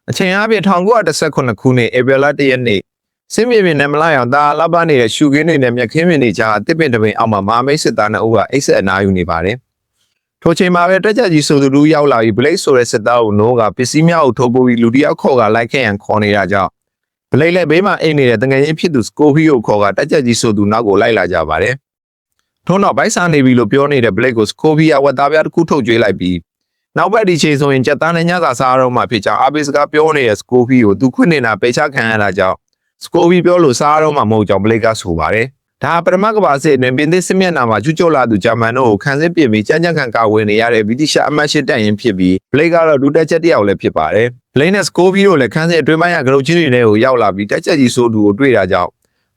အချိန်အားဖြင့်1919ခုနှစ်ဧပြီလ1ရက်နေ့စစ်မြေပြင်နဲ့မလိုက်အောင်ဒါအလှပနေတဲ့ရှုခင်းတွေနဲ့မြက်ခင်းပင်တွေကြားတစ်ပင်တပင်အောက်မှာမဟာမိတ်စစ်သား2ဦးကအိတ်ဆက်အနားယူနေပါတယ်။ထိုချိန်မှာပဲတက်ကြကြီးဆိုသူလူရောက်လာပြီးဘလိတ်ဆိုတဲ့စစ်သားကိုနိုးကပစ္စည်းများကိုထိုးပိုးပြီးလူတယောက်ခေါ်ကလိုက်ခဲ့ရန်ခေါ်နေတာကြောင့်ဘလိတ်လည်းဘေးမှာအိတ်နေတဲ့တငယ်ချင်းဖြစ်သူစကိုဖီကိုခေါ်ကတက်ကြကြီးဆိုသူနောက်ကိုလိုက်လာကြပါတယ်။ထို့နောက်ဘိုက်ဆာနေပြီလို့ပြောနေတဲ့ဘလိတ်ကိုစကိုဖီကဝတ်သားပြားတစ်ခုထုတ်ကြွေးလိုက်ပြီးနောက်ဘက်ဒီချိန်ဆိုရင်ကြက်သားနဲ့ညစာစားတော့မှဖြစ်ကြောင်းအာဘီစကားပြောနေတဲ့စကိုဖီကိုသူခွင့်နေတာပေချခံရတာကြောင့်စကိုဖီပြောလို့စားတော့မှမဟုတ်ကြောင်းဘလိတ်ကဆိုပါတယ်။ဒါပထမကမ္ဘာစစ်အတွင်းပြင်သစ်စစ်မျက်နှာမှာကျူးကျော်လာသူဂျာမန်တို့ကိုခံစစ်ပြင်ပြီးကြမ်းကြမ်းခံကာဝယ်နေရတဲ့ဗြိတိရှအမတ်ရှိတပ်ရင်းဖြစ်ပြီးဘလိတ်ကတော့ဒုတက်ချက်တယောက်လည်းဖြစ်ပါတယ်။ဘလိတ်နဲ့စကိုဖီတို့လည်းခံစစ်အတွင်းပိုင်းကဂရုချင်းတွေနဲ့ကိုရောက်လာပြီးတက်ချက်ကြီးဆိုသူကိုတွေ့တာကြောင့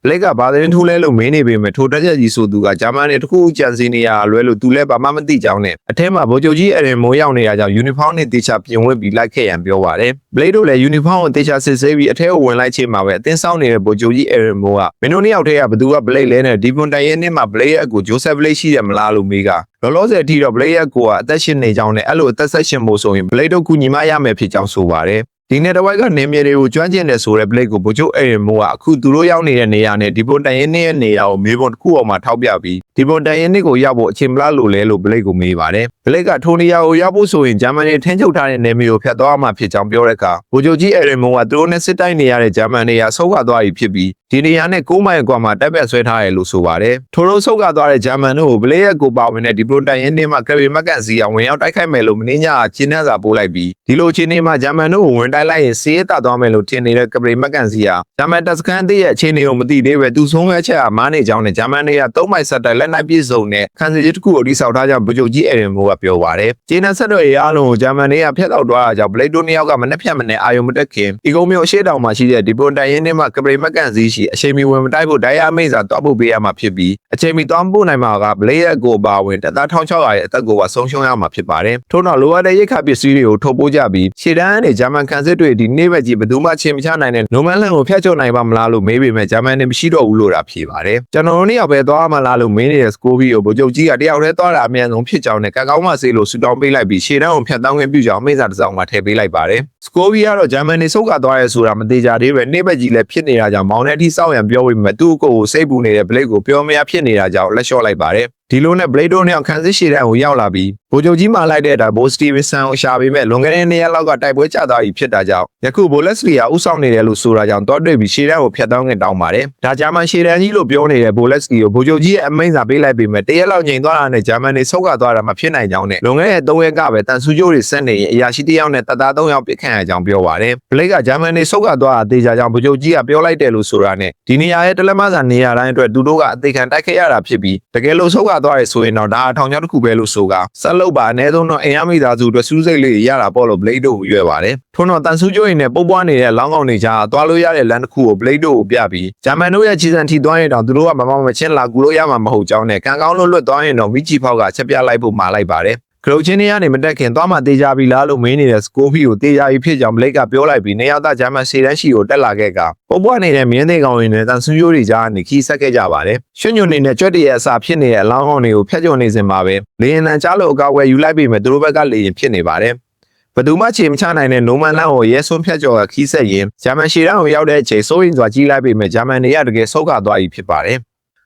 ်ဘလိတ်ကဘာသတင်းထိုးလဲလို့မင်းနေပေမဲ့ထိုတက်ချက်ကြီးဆိုသူကဂျာမန်တွေတခုကြံစည်နေရလွဲလို့သူလည်းဘာမှမသိကြောင်းနဲ့အထက်မှာဗိုလ်ချုပ်ကြီးအရင်မိုးရောက်နေရကြောင်းယူနီဖောင်းနဲ့တေချာပြင်ဝတ်ပြီးလိုက်ခဲ့ရန်ပြောပါတယ်။ဘလိတ်တို့လည်းယူနီဖောင်းကိုတေချာစစ်ဆေးပြီးအထက်ကိုဝင်လိုက်ချိန်မှာပဲအသင်းဆောင်နေတဲ့ဗိုလ်ချုပ်ကြီးအရင်မိုးကမင်းတို့နှစ်ယောက်တည်းကဘသူကဘလိတ်လဲနဲ့ဒီပွန်တိုင်ရဲ့နှစ်မှာဘလိတ်ရဲ့အကူဂျိုဆက်ဘလိတ်ရှိတယ်မလားလို့မေးကလောလောဆယ်အထိတော့ဘလိတ်ရဲ့ကိုကအသက်ရှင်နေကြောင်းနဲ့အဲ့လိုအသက်ဆက်ရှင်ဖို့ဆိုရင်ဘလိတ်တို့ကူညီမရမယ်ဖြစ်ကြောင်းဆိုပါတယ်ဒီနေ့တစ်ဝိုက်ကနေမြေတွေကိုကျွမ်းကျင်တယ်ဆိုတဲ့ Blake ကိုဗိုလ်ချုပ်အေရင်မိုးကအခုသူတို့ရောက်နေတဲ့နေရာနဲ့ဒီပွန်တိုင်ရင်နဲ့နေရာကိုမေးခွန်းတစ်ခုအောင်မှထောက်ပြပြီးဒီပွန်တိုင်ရင်ကိုရောက်ဖို့အချိန်မလားလို့လဲလို့ Blake ကိုမေးပါတယ်။ Blake ကထိုနေရာကိုရောက်ဖို့ဆိုရင်ဂျာမန်တွေထင်းချုပ်ထားတဲ့နေမြေကိုဖျက်သွားမှဖြစ်ကြောင်းပြောတဲ့အခါဗိုလ်ချုပ်ကြီးအေရင်မိုးကသူတို့နဲ့စစ်တိုက်နေရတဲ့ဂျာမန်တွေကဆုတ်ခွာသွားပြီဖြစ်ပြီးဒီနေရာနဲ့9မိုင်ကွာမှာတပ်ပြတ်ဆွဲထားတယ်လို့ဆိုပါတယ်။ထိုတို့ဆုတ်ခွာသွားတဲ့ဂျာမန်တို့ကို Blake ရဲ့ကိုပါဝင်တဲ့ဒီပွန်တိုင်ရင်နဲ့မှကရီမက်ကန်စီအောင်ဝင်ရောက်တိုက်ခိုက်မယ်လို့မင်းညကကျင်းနှံစာပို့လိုက်ပြီးဒီလိုချင်းနေမှာဂျာမန်တို့ကိုဝင်တိုက်လိုက်ရင်စီးရဲသွားမယ်လို့ထင်နေတဲ့ကပရီမက်ကန်စီယာဂျာမန်တပ်စခန်းသေးရဲ့အခြေအနေကိုမသိသေးပဲသူဆုံးရွက်ချက်အမားနေကြောင်းနဲ့ဂျာမန်တွေက3မိုင်ဆက်တိုက်လက်နက်ပြည့်စုံတဲ့ခန်းစီတစ်ခုကိုတိစောက်ထားကြောင်းဗိုလ်ချုပ်ကြီးအေရင်မိုးကပြောပါတယ်။ကျေနပ်ဆက်တော့ရေးအားလုံးကိုဂျာမန်တွေကဖျက်တော့သွားတာကြောင့်ဘလိတ်တို့နှစ်ယောက်ကမနှက်ဖြတ်မနဲ့အာယုံမတက်ခင်ဒီကုန်းမျိုးအရှိတောင်မှာရှိတဲ့ဒီပွန်တိုင်ရင်းနဲ့မှကပရီမက်ကန်စီရှိအချိန်မီဝင်မတိုက်ဖို့ဒိုင်ယာမိတ်စာတောက်ဖို့ပေးရမှာဖြစ်ပြီးအချိန်မီတောင်းပို့နိုင်မှာကဘလိတ်ရဲ့ကိုပါဝင်တပ်သား1600ရဲ့အသက်ကိုပါဆုံးရှုံးရမှာဖြစ်ပါတယ်။ထို့နောက်လိုအပ်တဲ့ရိတ်ခါပစ္စည်းတွေကိုထုတ်ပိုးကြပြီးရှေ့တန်းနဲ့ဂျာမန်ခန်းစစ်တွေဒီနေ့ပဲကြီးဘယ်သူမှချင်းမချနိုင်တဲ့နိုမန်လန်ကိုဖျက်ချော်နိုင်ပါမလားလို့မေးပေမဲ့ဂျာမန်တွေမရှိတော့ဘူးလို့သာဖြေပါတယ်။ကျွန်တော်တို့နှစ်ယောက်ပဲသွားမှလားလို့မင်းနေတဲ့စကိုဖီကိုဗိုလ်ချုပ်ကြီးကတယောက်တည်းသွားတာအမြန်ဆုံးဖြစ်ကြောင်းနဲ့ကကောင်းမစေလို့ဆူတောင်းပေးလိုက်ပြီးရှေ့တန်းကိုဖျက်တောင်းခွင့်ပြုကြောင်းမိစ္ဆာတစ်စောင်မှာထည့်ပေးလိုက်ပါတယ်။စကိုဖီကတော့ဂျာမန်တွေဆုတ်ခွာသွားရဲဆိုတာမသေးကြသေးပဲနေ့ဘက်ကြီးလည်းဖြစ်နေတာကြောင့်မောင်နဲ့အထိစောက်ရံပြောပြီးမှသူ့ကိုစိတ်ပူနေတဲ့ဘလိတ်ကိုပြောမရဖြစ်နေတာကြောင့်လက်လျှော့လိုက်ပါတယ်။ဒီလိုနဲ့ဘလိတ်တို့နဲ့ခန်းစစ်ရှေ့တန်းကိုရောက်လာပြီးဗိုလ်ချုပ်ကြီးမှလိုက်တဲ့အတိုင်းဘိုစတီဗင်ဆန်ကိုရှာပေးမဲ့လွန်ခဲ့တဲ့2ရက်လောက်ကတိုက်ပွဲကျသွားပြီဖြစ်တာကြောင့်ယခုဘိုလက်စလီကဥဆောင်နေတယ်လို့ဆိုတာကြောင့်တော့တွေ့ပြီးရှေ့တန်းကိုဖျက်တောင်းခင်တောင်းပါတယ်။ဒါဂျာမန်ရှေ့တန်းကြီးလို့ပြောနေတဲ့ဘိုလက်စလီကိုဗိုလ်ချုပ်ကြီးရဲ့အမိန့်စာပေးလိုက်ပြီးမှ1ရက်လောက်ငြိမ်သွားတာနဲ့ဂျာမန်တွေဆုတ်ခွာသွားတာမဖြစ်နိုင်ကြောင်းနဲ့လွန်ခဲ့တဲ့3ရက်ကပဲတန်ဆူကျိုးတွေဆက်နေရင်အရာရှိတယောက်နဲ့တပ်သား3ယောက်ပစ်ခတ်ရကြောင်းပြောပါတယ်။ဘလိတ်ကဂျာမန်တွေဆုတ်ခွာသွားတာတေချာကြောင့်ဗိုလ်ချုပ်ကြီးကပြောလိုက်တယ်လို့ဆိုတာနဲ့ဒီနေရာရဲ့တလက်မစာနေရာတိုင်းအတွက်သူတို့ကအသေးခံတိုက်ခဲ့ရတာဖြစ်ပြီးတကယ်လို့ဆုတ်ခွာသွားရဆိုရင်တော့ဒါအထောင်ချောင်းတစ်ခုပဲလို့ဆိုကဆက်လုပ်ပါအနည်းဆုံးတော့အင်အားမိသားစုအတွက်စူးစိတ်လေးရတာပေါ့လို့ဘလိတ်တို့ကိုရွယ်ပါတယ်။ထို့နောက်တန်ဆူကျိုးရင်နဲ့ပုတ်ပွားနေတဲ့လောင်းကောင်တွေကြားသွားလို့ရတဲ့လမ်းတစ်ခုကိုဘလိတ်တို့ကိုပြပြီးဂျာမန်တို့ရဲ့ခြေစံထိသွားရင်တော့သူတို့ကမမချင်းလာကူလို့ရမှာမဟုတ်ကြောင်းနဲ့ကံကောင်းလို့လွတ်သွားရင်တော့မိချီဖောက်ကချက်ပြလိုက်ဖို့မှာလိုက်ပါတယ်။ကရုတ်ချင်းတွေကနေမတက်ခင်သွားမှတေးကြပြီလားလို့မင်းနေတဲ့စကိုဖီကိုတေးကြပြီဖြစ်ကြောင်းဘလိတ်ကပြောလိုက်ပြီးနေရောက်သားဂျာမန်စေတန်းရှိကိုတက်လာခဲ့ကပုတ်ပွားနေတဲ့မြင်းသေးကောင်တွေနဲ့တန်ဆူကျိုးတွေကြားကနေခီးဆက်ခဲ့ကြပါတယ်။ရွှွညွန်နေတဲ့ကြွက်တရဲ့အစာဖြစ်နေတဲ့အလောင်းကောင်တွေကိုဖျက်ချော်နေစင်မှာပဲလေရင်တန်ကြားလို့အကောက်ဝဲယူလိုက်ပြီးမှသူတို့ဘက်ကလေရင်ဖြစ်နေပါတယ်ဘယ်သူမှချိန်မချနိုင်တဲ့နိုမန်လန်ကိုရဲစွန်းဖြတ်ကျော်ကခီးဆက်ရင်ဂျာမန်ရှေ့တန်းကိုရောက်တဲ့အချိန်စိုးရင်စွာကြီးလိုက်ပြီးမှဂျာမန်တွေကတကယ်ဆုတ်ခါသွားပြီဖြစ်ပါတ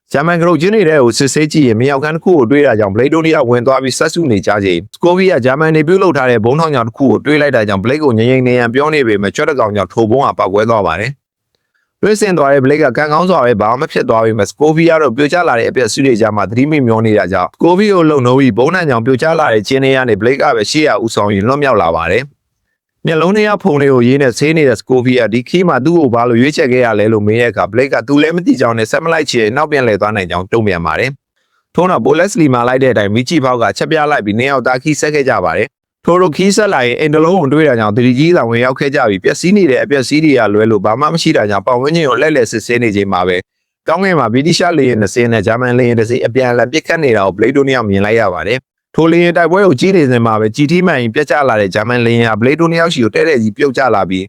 ယ်ဂျာမန်ကရုတ်ချင်းနေတဲ့ကိုစစ်ဆေးကြည့်ရင်မြောက်ခန်းတစ်ခုကိုတွေးတာကြောင့်ဘလိတ်တို့တွေကဝင်သွားပြီးဆက်စုနေကြချိန်စကိုဗီကဂျာမန်တွေပြုတ်လုထားတဲ့ဘုံထောင်ချောင်တစ်ခုကိုတွေးလိုက်တာကြောင့်ဘလိတ်ကိုငြိမ်နေရန်ပြောနေပေမဲ့ကြွက်တကောင်ကြောင့်ထိုဘုံကပောက်ကွဲသွားပါတယ်တွေးစင်သွားတဲ့ဘလိတ်ကကံကောင်းစွာပဲဘာမှမဖြစ်သွားပေမဲ့စကိုဗီကတော့ပြိုကျလာတဲ့အပြက်စုတွေကြားမှာသတိမိမျောနေတာကြောင့်စကိုဗီကိုလုံနှုံးပြီးဘုံနှံကြောင့်ပြိုကျလာတဲ့ချင်းတွေကနေဘလိတ်ကပဲရှေ့ရဦးဆောင်ရင်လွတ်မြောက်လာပါတယ်မျက်လုံးထဲကဖုန်လေးကိုရေးနဲ့ဆေးနေတဲ့စကိုဗီကဒီခီးမှာသူ့ကိုဘာလို့ရွေးချယ်ခဲ့ရလဲလို့မေးတဲ့အခါဘလိတ်ကသူလည်းမသိကြောင်းနဲ့ဆက်မလိုက်ချင်နောက်ပြန်လှည့်သွားနိုင်ကြောင်းတုံ့ပြန်ပါတယ်။ထို့နောက်ဘိုလက်စလီမှာလိုက်တဲ့အတိုင်းမိချီဖောက်ကချက်ပြလိုက်ပြီး2ယောက်သားခီးဆက်ခဲ့ကြပါတယ်။ထို့လိုခီးဆက်လာရင်အင်တလုံးကိုတွေးတာကြောင့်တတိကြီးဆောင်ဝင်ရောက်ခဲ့ကြပြီးပျက်စီးနေတဲ့အပျက်စီးတွေကလွဲလို့ဘာမှမရှိတာကြောင့်ပတ်ဝန်းကျင်ကိုလှည့်လည်စစ်ဆေးနေချိန်မှာပဲကောင်းကင်မှာဗြိတိရှလေယာဉ်20နဲ့ဂျာမန်လေယာဉ်10အပြန်အလှန်ပစ်ခတ်နေတာကိုဘလိတ်တို့နှစ်ယောက်မြင်လိုက်ရပါတယ်။ထိုလေယာဉ်တိုက်ပွဲကိုကြီးနေစဉ်မှာပဲကြီးတီးမှန်ရင်ပြတ်ကျလာတဲ့ဂျာမန်လေယာဉ်ဟာဘလိတ်တို့နှစ်ယောက်ရှိကိုတဲ့တဲ့ကြီးပြုတ်ကျလာပြီး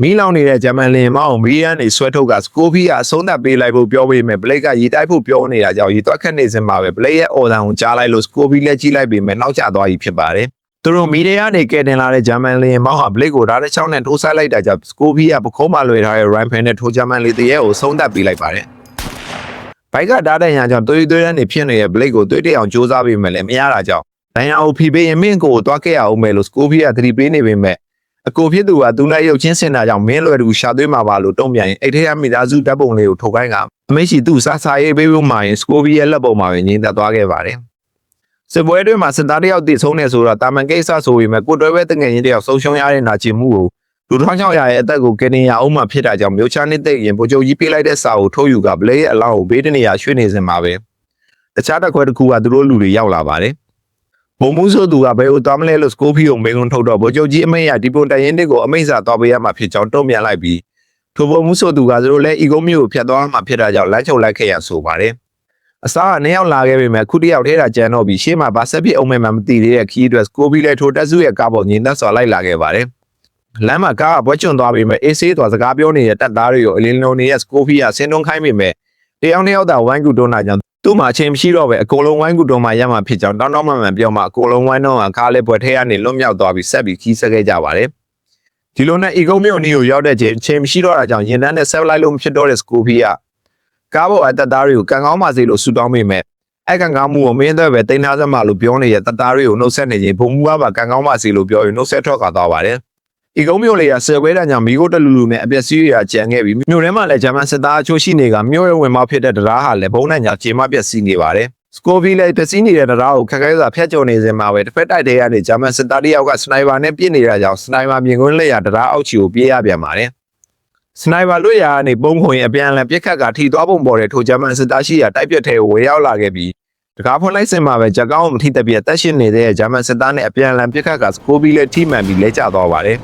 မီးလောင်နေတဲ့ဂျာမန်လေယာဉ်မောင်းမီးရန်နေဆွဲထုတ်ကစကိုဖီကအဆုံးသတ်ပေးလိုက်ဖို့ပြောပေမဲ့ဘလိတ်ကရေတိုက်ဖို့ပြောနေတာကြောင့်ရေတွက်ခတ်နေစဉ်မှာပဲဘလိတ်ရဲ့အော်တန်ကိုကြားလိုက်လို့စကိုဖီလက်ကြီးလိုက်ပေမဲ့နောက်ကျသွားပြီဖြစ်ပါတယ် သူတို့မီဒီယာနေကဲတင်လာတဲ့ဂျာမန်လင်းမောက်ဟာဘလစ်ကိုဓာတ်ချောင်းနဲ့ထိုးဆိုင်လိုက်တာကြောင့်စကိုဗီယာပခုံးမှလွှဲထားတဲ့ရိုင်ဖယ်နဲ့ထိုးဂျာမန်လီတရဲကိုဆုံးသက်ပေးလိုက်ပါတယ်။ဘိုက်ကဓာတ်တဲ့ညာကြောင့်သွေးနေဖြစ်နေတဲ့ဘလစ်ကိုသွေးတအောင်ကြိုးစားပေးမယ်လည်းမရတာကြောင့်ဒိုင်ယာအိုဖီပေးရင်မင်းကိုသွားခဲ့ရအောင်မယ်လို့စကိုဗီယာသတိပေးနေပေမဲ့အကိုဖြစ်သူကသူနဲ့ရုပ်ချင်းစင်တာကြောင့်မင်းလွယ်သူရှာသွေးမှာပါလို့တုံ့ပြန်ရင်အိတ်ထဲကမိသားစုဓာတ်ပုံလေးကိုထုတ်ခိုင်းကအမေရှိသူ့စားရေးပေးဖို့မှရင်စကိုဗီယာလက်ပုံမှာပဲငြင်းသက်သွားခဲ့ပါတယ်။စစ်ပွဲတွင်မှာစစ်သားတယောက်တည်ဆုံးနေဆိုတော့တာမန်ကိစ္စဆိုပေမဲ့ကိုတွဲပဲတငယ်ချင်းတယောက်ဆုံးရှုံးရတဲ့နာကျင်မှုကိုလူ1600ရဲ့အသက်ကိုကနေရအောင်မှဖြစ်တာကြောင့်မြို့ချနေသိရင်ဗိုလ်ချုပ်ကြီးပေးလိုက်တဲ့စာကိုထုတ်ယူကဘလဲရဲ့အလောင်းကိုဘေးတနေရာရွှေ့နေစင်မှာပဲတခြားတစ်ခွဲတစ်ခုကသူတို့လူတွေရောက်လာပါတယ်ဘုံမှုဆိုသူကဘယ်ကိုသွားမလဲလို့စကိုဖီကိုမေးခွန်းထုတ်တော့ဗိုလ်ချုပ်ကြီးအမိန့်ရဒီပုံတရင်တစ်ကိုအမိန့်စာသွားပေးရမှာဖြစ်ကြောင်းတုံ့ပြန်လိုက်ပြီးထိုဘုံမှုဆိုသူကသူတို့လည်းဤကုန်းမျိုးကိုဖျက်သွားမှာဖြစ်တာကြောင့်လမ်းချုပ်လိုက်ခဲ့ရဆိုပါတယ်အစားကနေရောက်လာခဲ့ပေမဲ့ခုတယောက်ထဲတာကြမ်းတော့ပြီးရှေ့မှာဗာဆက်ဖြစ်အောင်မှမသိသေးတဲ့ခီးအတွက်စကိုဖီလည်းထိုတက်စုရဲ့ကားပေါ်ညင်သက်စွာလိုက်လာခဲ့ပါတယ်လမ်းမှာကားကဘွဲ့ကျွံသွားပြီးမဲ့အေးဆေးသွားစကားပြောနေတဲ့တပ်သားတွေကိုအလင်းလုံးနေတဲ့စကိုဖီကဆင်းတွန်းခိုင်းမိမဲ့တယောက်တစ်ယောက်သာဝိုင်းကူတွန်းတာကြောင့်သူ့မှာအချိန်မရှိတော့ပဲအကုန်လုံးဝိုင်းကူတွန်းမှရမှာဖြစ်ကြောင်းတောင်းတမှန်ပြောမှအကုန်လုံးဝိုင်းတော့ကားလေးဘွယ်ထဲကနေလွတ်မြောက်သွားပြီးဆက်ပြီးခီးဆက်ခဲ့ကြပါတယ်ဒီလိုနဲ့ဤကုန်းမြို့နီကိုရောက်တဲ့ချိန်မရှိတော့တာကြောင့်ရင်တန်းနဲ့ဆက်လိုက်လို့မဖြစ်တော့တဲ့စကိုဖီကကားပေါ်အတပ်သားတွေကိုကန်ကောင်းပါစေလို့ဆုတောင်းမိမဲ့အဲ့ကန်ကောင်းမှုကိုမင်းသက်ပဲတင်ထားစမ်းမလို့ပြောနေတဲ့တပ်သားတွေကိုနှုတ်ဆက်နေခြင်းဘုံမူကပါကန်ကောင်းပါစေလို့ပြောရင်နှုတ်ဆက်ထွက်ခွာသွားပါတယ်ဤကုန်းမြို့လေးကဆယ်ခွဲတန်းကြောင့်မိခိုးတလူလူနဲ့အပျက်စီးရကြံခဲ့ပြီးမြို့ထဲမှာလည်းဂျာမန်စစ်သားအချို့ရှိနေကမြို့ရဲ့ဝင်မောက်ဖြစ်တဲ့တရားဟာလည်းဘုံနဲ့ညာခြေမပျက်စီးနေပါတယ်စကိုဗီလည်းပျက်စီးနေတဲ့တရားကိုခက်ခဲစွာဖျက်ကျော်နေစင်မှာပဲတစ်ဖက်တိုက်တဲ့ကနေဂျာမန်စစ်သားတယောက်ကစနိုက်ပါနဲ့ပြစ်နေတာကြောင့်စနိုက်ပါမြင်ကွင်းလက်ရတရားအောက်ချီကိုပြေးရပြန်ပါတယ်စနိုက်ပါလွတ်ရာကနေပုံခွင်အပြန်အလှန်ပြစ်ခတ်ကထိသွားပုံပေါ်တဲ့ထိုဂျာမန်စစ်သားရှိရာတိုက်ပြက်ထဲကိုဝေရောက်လာခဲ့ပြီးတကားဖွင့်လိုက်စင်မှာပဲဂျက်ကောင်းကိုမထိတပြက်တက်ရှင်နေတဲ့ဂျာမန်စစ်သားနဲ့အပြန်အလှန်ပြစ်ခတ်ကစကိုဗီလည်းထိမှန်ပြီးလဲကျသွားပါတယ်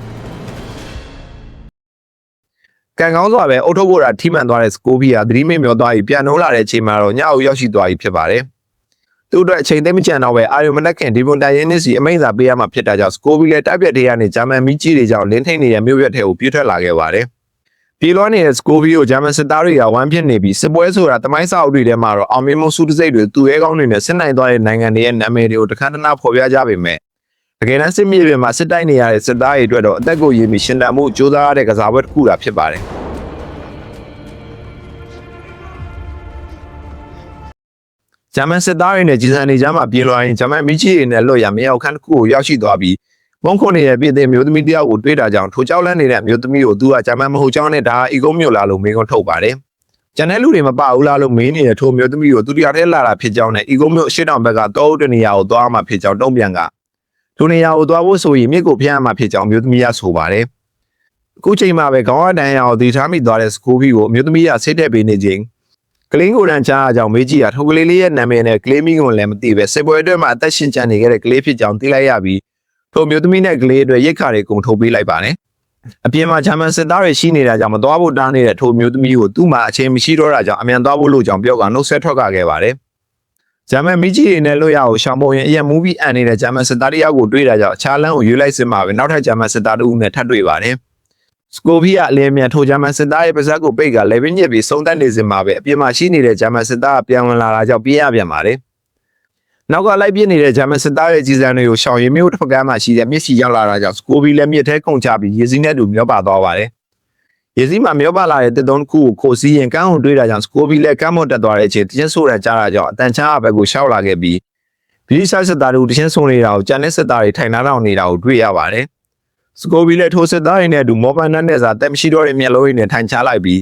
ကန်ကောင်းစွာပဲအုတ်ထုတ်ဖို့တာထိမှန်သွားတဲ့စကိုဗီယာသတိမေ့မျောသွားပြီးပြန်နှိုးလာတဲ့အချိန်မှာတော့ညအိုရောက်ရှိသွားပြီဖြစ်ပါတယ်။သူ့အတွက်အချိန်သိမ့်မကျန်တော့ပဲအာယုံမနှက်ခင်ဒီပွန်တိုင်ရင်းနစ်စီအမိန့်စာပေးရမှာဖြစ်တာကြောင့်စကိုဗီလည်းတိုက်ပြက်တွေကနေဂျာမန်မီကြီးတွေကြောင့်လင်းထိန်နေတဲ့မြို့ရွက်ထဲကိုပြေးထွက်လာခဲ့ပါတယ်။ပြေးလွှားနေတဲ့စကိုဗီကိုဂျာမန်စစ်သားတွေကဝမ်းပြစ်နေပြီးစစ်ပွဲဆိုတာတမိုင်းစာအုပ်တွေထဲမှာတော့အောင်မြင်မှုစုတစိတ်တွေသူရဲကောင်းတွေနဲ့စစ်နိုင်သွားတဲ့နိုင်ငံတွေရဲ့နာမည်တွေကိုတခါတနာဖော်ပြကြပေမဲ့တကယ်တမ်းစစ်မြေပြင်မှာစစ်တိုက်နေရတဲ့စစ်သားတွေအတွက်တော့အသက်ကိုရည်ပြီးရှင်တန်မှုစ조사ရတဲ့ကစားပွဲတစ်ခုသာဖြစ်ပါတယ်။ဂျာမန်စစ်သားတွေနဲ့ဂျီဆန်နေကြမှာပြေးလွှားရင်ဂျာမန်မီချီတွေနဲ့လွတ်ရမြောက်ခန်းတစ်ခုကိုရောက်ရှိသွားပြီးဘုံခွန်နေတဲ့ပြည်သည်မျိုးသမီးတယောက်ကိုတွေ့တာကြောင့်ထိုကြောက်လန့်နေတဲ့မျိုးသမီးကိုသူကဂျာမန်မဟုတ်ကြောင်းနဲ့ဒါအီကုန်းမျိုးလာလို့မေးခွန်းထုတ်ပါတယ်။ဂျန်တဲ့လူတွေမပါဘူးလားလို့မေးနေတဲ့ထိုမျိုးသမီးကိုသူတရားထဲလာတာဖြစ်ကြောင်းနဲ့အီကုန်းမျိုးအရှိတောင်ဘက်ကတောအုပ်တနေရာကိုသွားမှဖြစ်ကြောင်းတုံ့ပြန်ကထိုနေရာကိုသွားဖို့ဆိုရင်မြစ်ကိုဖျက်ရမှာဖြစ်ကြောင်းမျိုးသမီးကဆိုပါတယ်။အခုချိန်မှာပဲခေါင်းအတန်းရအောင်ဒီထားမိသွားတဲ့စကိုဖီကိုမျိုးသမီးကဆိတ်တက်ပေးနေခြင်းကလင်းကိုတန်းချားအကြောင်းမေးကြည့်ရထိုကလေးလေးရဲ့နာမည်နဲ့ကလေးမီးကိုလည်းမသိပဲစစ်ပွဲအတွက်မှာအသက်ရှင်ကျန်နေခဲ့တဲ့ကလေးဖြစ်ကြောင်းသိလိုက်ရပြီးထိုမျိုးသမီးနဲ့ကလေးအတွက်ရိတ်ခါတွေကုန်ထုတ်ပေးလိုက်ပါတယ်အပြင်မှာဂျာမန်စစ်သားတွေရှိနေတာကြောင့်မသွားဖို့တားနေတဲ့ထိုမျိုးသမီးကိုသူ့မှာအချိန်မရှိတော့တာကြောင့်အမြန်သွားဖို့လို့ကြောင့်ပြောကနှုတ်ဆက်ထွက်ခဲ့ပါတယ်ဂျာမန်မီကြီးတွေနဲ့လွတ်ရအောင်ရှောင်းပုံရင်အရင်မူပြီးအန်နေတဲ့ဂျာမန်စစ်သားတယောက်ကိုတွေ့တာကြောင့်အခြားလမ်းကိုရွေးလိုက်စင်မှာပဲနောက်ထပ်ဂျာမန်စစ်သားတဦးနဲ့ထပ်တွေ့ပါတယ်စကိုဗီယာအလင်းမြန်ထိုဂျာမန်စစ်သားရဲ့ပါဇက်ကိုပိတ်ကလေဗင်းညစ်ပြီးဆုံးသက်နေစင်မှာပဲအပြင်မှာရှိနေတဲ့ဂျာမန်စစ်သားကပြန်ဝင်လာတာကြောင့်ပြေးရပြန်ပါတယ်။နောက်ကလိုက်ပြစ်နေတဲ့ဂျာမန်စစ်သားရဲ့ကြီးစံတွေကိုရှောင်ရင်မြို့တစ်ဖက်ကမ်းမှာရှိတဲ့မြစ်စီရောက်လာတာကြောင့်စကိုဗီလည်းမြစ်ထဲကုန်ချပြီးရေစီးနဲ့တူမျောပါသွားပါတယ်။ရေစီးမှာမျောပါလာတဲ့တစ်သုံးတစ်ခုကိုခိုစီးရင်ကမ်းကိုတွေးတာကြောင့်စကိုဗီလည်းကမ်းပေါ်တက်သွားတဲ့အချိန်တချင်းဆိုးရကြားတာကြောင့်အတန်ချားဘက်ကိုရှောက်လာခဲ့ပြီးဗီဒီဆိုင်စစ်သားတို့တချင်းဆိုးနေတာကိုကြံတဲ့စစ်သားတွေထိုင်နှားတောင်နေတာကိုတွေ့ရပါတယ်။စကိုဗီလည်းထိုစစ်သားတွေနဲ့အတူမော်ပန်နတ်နဲ့စာတက်မရှိတော့တဲ့မျက်လုံးတွေနဲ့ထိုင်ချလိုက်ပြီ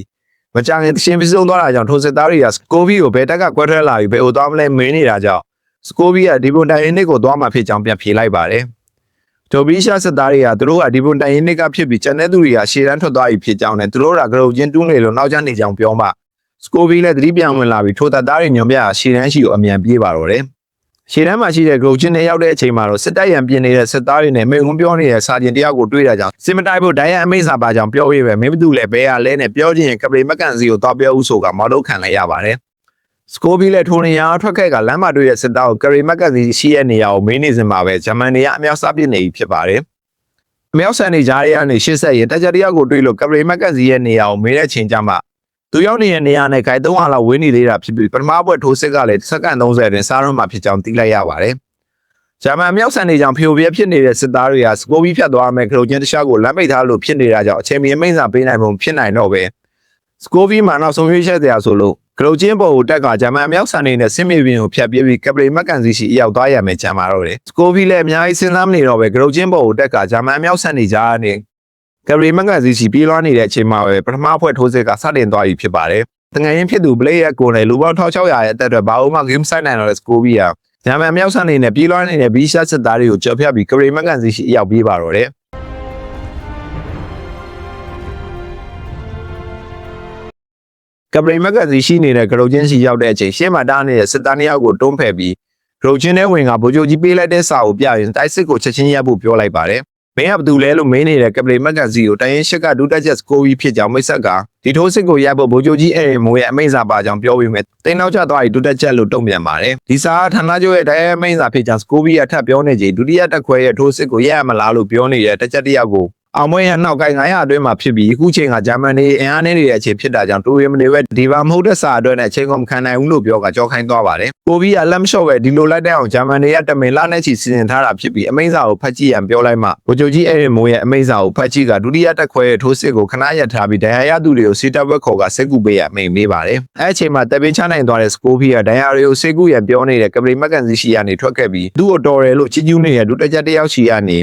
းမကြခင်တရှင်ပြစုံသွားတာကြောင့်ထိုစစ်သားတွေကစကိုဗီကိုဘယ်တက်ကကွဲထွက်လာပြီးဘယ်ကိုသွားမလဲမင်းနေတာကြောင့်စကိုဗီကဒီပွန်တိုင်ရင်နစ်ကိုသွားမှဖြစ်ကြောင်းပြန်ဖြေလိုက်ပါတယ်။ဒိုဘီရှာစစ်သားတွေကသူတို့ကဒီပွန်တိုင်ရင်နစ်ကဖြစ်ပြီးကျန်တဲ့သူတွေကရှေ့တန်းထွက်သွားပြီဖြစ်ကြောင်းနဲ့သူတို့ကဂရုချင်းတူးနေလို့နောက်ကျနေကြောင်းပြောမှစကိုဗီလည်းသတိပြန်ဝင်လာပြီးထိုတပ်သားတွေညွန်ပြရှေ့တန်းရှိကိုအမြန်ပြေးပါတော့တယ်။ရှေ့တန်းမှာရှိတဲ့ဂရုချင်းနဲ့ရောက်တဲ့အချိန်မှာတော့စစ်တပ်ရန်ပြင်နေတဲ့စစ်သားတွေနဲ့မိန်ဝန်းပြောနေတဲ့စာကျင်တယောက်ကိုတွေ့တာကြောင့်စစ်မတိုက်ဖို့ဒိုင်ရန်အမိန့်စာပါကြောင့်ပြောရေးပဲမင်းဘသူလည်းဘဲရလဲနဲ့ပြောချင်းကပရိမကန်စီကိုတော့ပြောဦးဆိုကမော်တော့ခံလိုက်ရပါတယ်စကိုဗီလည်းထိုနေရာထွက်ခဲ့ကလမ်းမတွေ့တဲ့စစ်သားကိုကပရိမကန်စီရှိတဲ့နေရာကိုမင်းနေစင်မှာပဲဂျမန်တွေကအမြောက်စားပစ်နေပြီဖြစ်ပါတယ်အမြောက်ဆန်နေကြတဲ့ကနေရှစ်ဆက်ရင်တကြတယောက်ကိုတွေ့လို့ကပရိမကန်စီရဲ့နေရာကိုမင်းတဲ့ချိန်ကျမှသူရောက်နေတဲ့နေရာနဲ့ဂိုင်300လောက်ဝင်းနေသေးတာဖြစ်ပြီးပထမဘွဲ့ထိုးစစ်ကလည်းစက္ကန့်30တွင်စားရမှာဖြစ်ကြောင်းသိလိုက်ရပါတယ် ဂျာမန်မြောက်ဆန်နေကြောင့်ဖျို့ဖျက်ဖြစ်နေတဲ့စစ်သားတွေကစကိုဗီဖြတ်သွားမယ်ကလုတ်ချင်းတခြားကိုလမ်းပိတ်ထားလို့ဖြစ်နေတာကြောင့်အချိန်မီအမိန့်စာပေးနိုင်မှုဖြစ်နိုင်တော့ပဲစကိုဗီမှာနောက်ဆုံးရွေးချက်တရားဆိုလို့ကလုတ်ချင်းပေါ်ကိုတက်ကဂျာမန်မြောက်ဆန်နေတဲ့စစ်မြေပြင်ကိုဖျက်ပြေးပြီးကပရီမက်ကန်စီရှိအရောက်သွားရမယ်ကြံပါတော့တယ်စကိုဗီလည်းအများကြီးစဉ်းစားမနေတော့ပဲကလုတ်ချင်းပေါ်ကိုတက်ကဂျာမန်မြောက်ဆန်နေကြတဲ့ကပရီမက်ကန်စီရှိပြေးလွှားနေတဲ့အချိန်မှာပဲပထမအဖွဲ့ထိုးစစ်ကစတင်သွားပြီဖြစ်ပါတယ်တငယ်ရင်ဖြစ်သူဘလေးရဲ့ကိုယ်နဲ့လူပေါင်း1600ရဲ့အသက်အတွက်ဘာလို့မှဂိမ်းဆိုင်နိုင်တော့တဲ့စကိုဗီကဂျာမန်မြောက်ဆန်နေနဲ့ပြေးလွှားနေတဲ့ဘီရှာစစ်သားတွေကိုကြော်ဖြတ်ပြီးကပရီမက်ကန်စီရှိအရောက်ပြေးပါတော့တယ်ကပရိမက်ကစီရှိနေတဲ့ဂရုချင်းစီရောက်တဲ့အချိန်ရှေ့မှာတားနေတဲ့စစ်သားနှစ်ယောက်ကိုတွန်းဖယ်ပြီးဂရုချင်းနဲ့ဝင်ကဗိုလ်ချုပ်ကြီးပေးလိုက်တဲ့စာကိုပြရင်တိုက်စစ်ကိုချက်ချင်းရပ်ဖို့ပြောလိုက်ပါတယ်။မင်းကဘသူလဲလို့မင်းနေတဲ့ကပရိမက်ကစီကိုတိုင်းရင်ရှက်ကဒူတက်ချက်စကိုဗီဖြစ်ကြောင်းမိတ်ဆက်ကဒီထိုးစစ်ကိုရပ်ဖို့ဗိုလ်ချုပ်ကြီးအဲ့မိုးရဲ့အမိန့်စာပါကြောင်းပြောပြီးမြဲတိန်နောက်ကျသွားပြီးဒူတက်ချက်လို့တုံ့ပြန်ပါတယ်။ဒီစာကဌာနချုပ်ရဲ့တိုင်းအမိန့်စာဖြစ်ကြောင်းစကိုဗီကထပ်ပြောနေချိန်ဒုတိယတက်ခွဲရဲ့ထိုးစစ်ကိုရပ်ရမလားလို့ပြောနေတဲ့တက်ချက်တယောက်ကိုအောင်မွေးရနောက်ကိုင်း900အတွင်းမှာဖြစ်ပြီးအခုချိန်ကဂျာမန်နေအင်အားနဲ့နေတဲ့အချိန်ဖြစ်တာကြောင့်တူရီမနေပဲဒီပါမဟုတ်တဲ့စာအတွက်နဲ့အချိန်ကုန်မခံနိုင်ဘူးလို့ပြောကကြောခိုင်းသွားပါတယ်။ကိုဗီကလက်မလျှော့ပဲဒီလိုလိုက်တဲ့အောင်ဂျာမန်တွေကတမင်လာနဲ့ချီစီစဉ်ထားတာဖြစ်ပြီးအမိန့်စာကိုဖတ်ကြည့်ရန်ပြောလိုက်မှဗိုလ်ချုပ်ကြီးအဲ့ဒီမိုးရဲ့အမိန့်စာကိုဖတ်ကြည့်ကဒုတိယတက်ခွဲရဲ့ထိုးစစ်ကိုခဏရပ်ထားပြီးဒဏ်ရာရသူတွေကိုစီတပ်ဘက်ခေါ်ကစစ်ကူပေးရမိန်ပေးပါတယ်။အဲ့အချိန်မှာတပင်းချနိုင်သွားတဲ့စကိုဗီကဒဏ်ရာတွေကိုစစ်ကူရန်ပြောနေတဲ့ကပရီမက်ကန်စီရှိကနေထွက်ခဲ့ပြီးသူ့ကိုတော်တယ်လို့ချီးကျူးနေတဲ့ဒုတက်ချက်တယောက်ရှိရနေ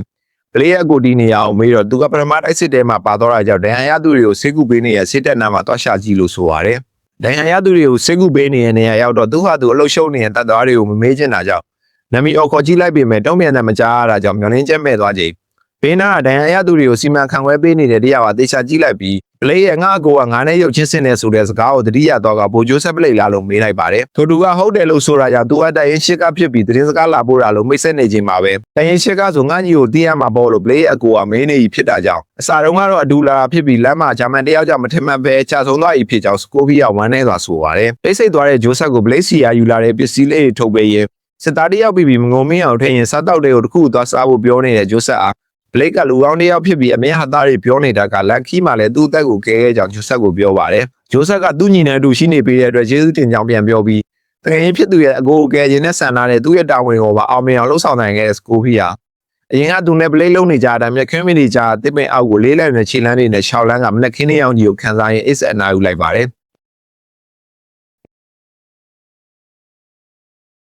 ဘလေးရဲ့ကိုဒီနေရာအောင်မေးတော့သူကပထမတိုက်စစ်တဲမှာပါတော့တာကြောင့်ဒဏ်ရာရသူတွေကိုစစ်ကူပေးနေတဲ့စစ်တပ်နာမှာတွားရှာကြည့်လို့ဆိုပါတယ်။ဒဏ်ရာရသူတွေကိုစစ်ကူပေးနေတဲ့နေရာရောက်တော့သူဟာသူအလုရှုံနေတဲ့တပ်သားတွေကိုမမေးချင်တာကြောင့်နမီအော်ခေါ်ကြည့်လိုက်ပေမဲ့တုံ့ပြန်တဲ့မကြားရတာကြောင့်မျောလင်းချက်မဲ့သွားချိန်ဘေးနာကဒဏ်ရာရသူတွေကိုစီမံခန့်ခွဲပေးနေတဲ့တရားကတေချာကြည့်လိုက်ပြီးဘလေးရဲ့ငါ့အကိုကငါနဲ့ရုပ်ချင်းစင်နေဆိုတဲ့စကားကိုတတိယတော့ကဗိုလ်ချုပ်ဆက်ပလိတ်လာလို့မေးလိုက်ပါတယ်။ထိုသူကဟုတ်တယ်လို့ဆိုတာကြောင့်သူကတိုင်ရင်ရှစ်ကဖြစ်ပြီးသတင်းစကားလာပို့တာလို့မိတ်ဆက်နေချိန်မှာပဲတိုင်ရင်ရှစ်ကဆိုငါညီကိုတီးရမှာပေါ့လို့ဘလေးရဲ့အကိုကမင်းနေကြီးဖြစ်တာကြောင့်အစာတုန်းကတော့အဒူလာဖြစ်ပြီးလမ်းမှာဂျာမန်တယောက်ကြောင့်မထင်မှတ်ပဲချဆုံးသွားပြီဖြစ်ကြောင်းစကိုဗီယာဝမ်းနေစွာဆိုပါတယ်။ပိတ်ဆိတ်သွားတဲ့ဂျိုးဆက်ကိုဘလေးစီယာယူလာတဲ့ပစ္စည်းလေးတွေထုတ်ပေးရင်စစ်သားတယောက်ပြီးမငုံမင်းအောင်ထည့်ရင်စားတောက်တွေကိုတစ်ခုသွားစားဖို့ပြောနေတဲ့ဂျိုးဆက်အားဘလိတ်ကလူကောင်းတယောက်ဖြစ်ပြီးအမေဟာသားတွေပြောနေတာကလန်ခီမှာလည်းသူ့အသက်ကိုကဲခဲ့ကြောင်းဂျိုဆက်ကိုပြောပါတယ်။ဂျိုဆက်ကသူ့ညီနဲ့အတူရှိနေပေးတဲ့အတွက်ကျေးဇူးတင်ကြောင်းပြန်ပြောပြီးတကယ်ရင်ဖြစ်သူရဲ့အကိုကဲခြင်းနဲ့ဆန္ဒနဲ့သူ့ရဲ့တာဝန်ကိုပါအောင်မြင်အောင်လှုပ်ဆောင်နိုင်ခဲ့တဲ့စကိုဗီယာအရင်ကသူနဲ့ပလိတ်လုံးနေကြတာမြက်ခင်းမီနေကြတစ်ပင်အောက်ကိုလေးလိုက်နဲ့ခြေလမ်းတွေနဲ့ရှောက်လန်းကမနက်ခင်းနေအောင်ကြီးကိုခန်းစားရင်အစ်အနာယူလိုက်ပါတယ်။